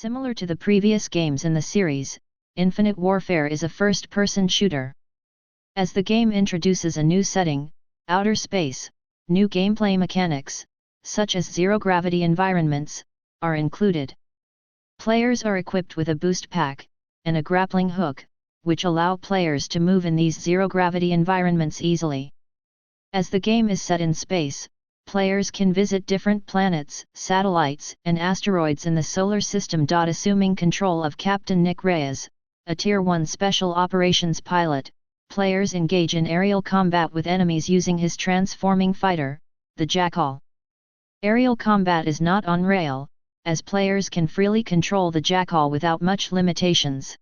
Similar to the previous games in the series, Infinite Warfare is a first-person shooter. As the game introduces a new setting, outer space, new gameplay mechanics, such as zero-gravity environments, are included. Players are equipped with a boost pack, and a grappling hook, which allow players to move in these zero-gravity environments easily. As the game is set in space, players can visit different planets, satellites, and asteroids in the solar system. Assuming control of Captain Nick Reyes, a Tier 1 Special Operations pilot, players engage in aerial combat with enemies using his transforming fighter, the Jackal. Aerial combat is not on rail, as players can freely control the Jackal without much limitations.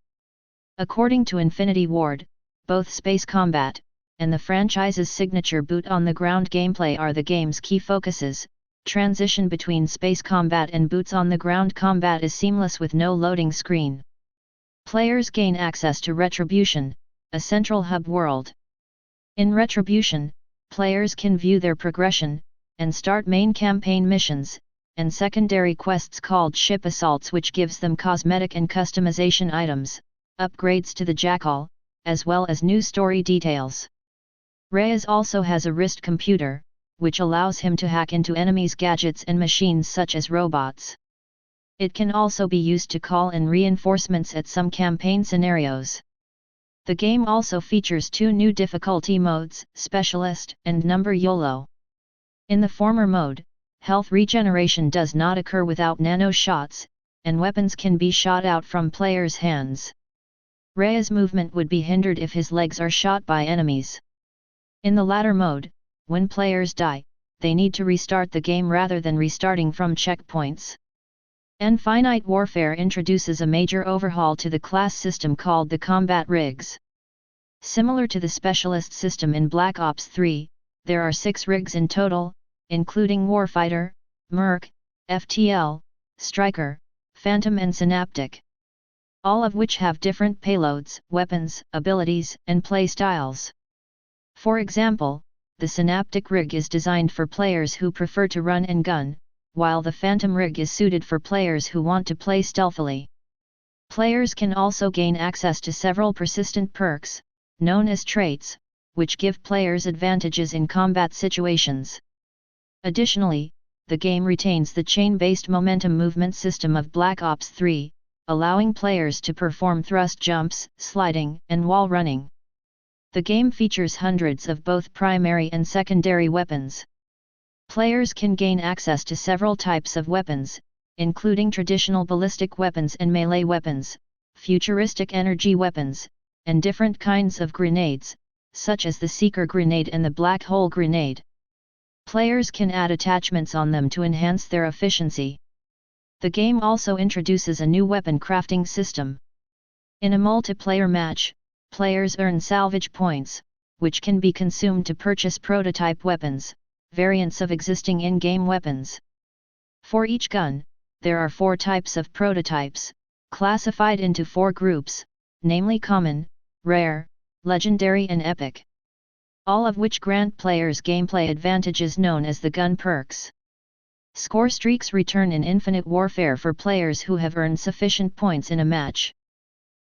According to Infinity Ward, both space combat and the franchise's signature boot-on-the-ground gameplay are the game's key focuses. Transition between space combat and boots-on-the-ground combat is seamless with no loading screen. Players gain access to Retribution, a central hub world. In Retribution, players can view their progression, and start main campaign missions, and secondary quests called ship assaults, which gives them cosmetic and customization items, upgrades to the Jackal, as well as new story details. Reyes also has a wrist computer, which allows him to hack into enemies' gadgets and machines such as robots. It can also be used to call in reinforcements at some campaign scenarios. The game also features 2 new difficulty modes, Specialist and Number YOLO. In the former mode, health regeneration does not occur without nano shots, and weapons can be shot out from players' hands. Reyes' movement would be hindered if his legs are shot by enemies. In the latter mode, when players die, they need to restart the game rather than restarting from checkpoints. Infinite Warfare introduces a major overhaul to the class system called the Combat Rigs. Similar to the Specialist system in Black Ops 3, there are 6 rigs in total, including Warfighter, Merc, FTL, Striker, Phantom and Synaptic. All of which have different payloads, weapons, abilities, and play styles. For example, the Synaptic rig is designed for players who prefer to run and gun, while the Phantom rig is suited for players who want to play stealthily. Players can also gain access to several persistent perks, known as traits, which give players advantages in combat situations. Additionally, the game retains the chain-based momentum movement system of Black Ops 3, allowing players to perform thrust jumps, sliding, and wall running. The game features hundreds of both primary and secondary weapons. Players can gain access to several types of weapons, including traditional ballistic weapons and melee weapons, futuristic energy weapons, and different kinds of grenades, such as the Seeker grenade and the Black Hole grenade. Players can add attachments on them to enhance their efficiency. The game also introduces a new weapon crafting system. In a multiplayer match, players earn salvage points, which can be consumed to purchase prototype weapons, variants of existing in-game weapons. For each gun, there are 4 types of prototypes, classified into 4 groups, namely Common, Rare, Legendary and Epic. All of which grant players gameplay advantages known as the gun perks. Score streaks return in Infinite Warfare for players who have earned sufficient points in a match.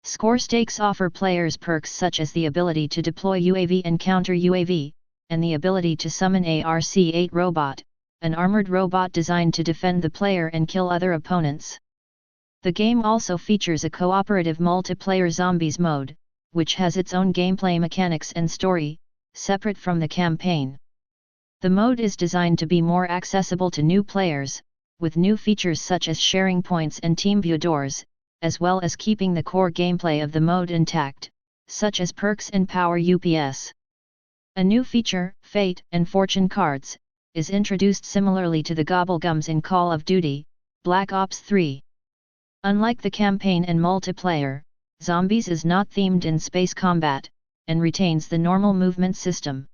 Score stakes offer players perks such as the ability to deploy UAV and counter UAV, and the ability to summon a RC-8 robot, an armored robot designed to defend the player and kill other opponents. The game also features a cooperative multiplayer zombies mode, which has its own gameplay mechanics and story, separate from the campaign. The mode is designed to be more accessible to new players, with new features such as sharing points and team view doors, as well as keeping the core gameplay of the mode intact, such as perks and power UPS. A new feature, Fate and Fortune cards, is introduced similarly to the Gobblegums in Call of Duty, Black Ops 3. Unlike the campaign and multiplayer, Zombies is not themed in space combat, and retains the normal movement system.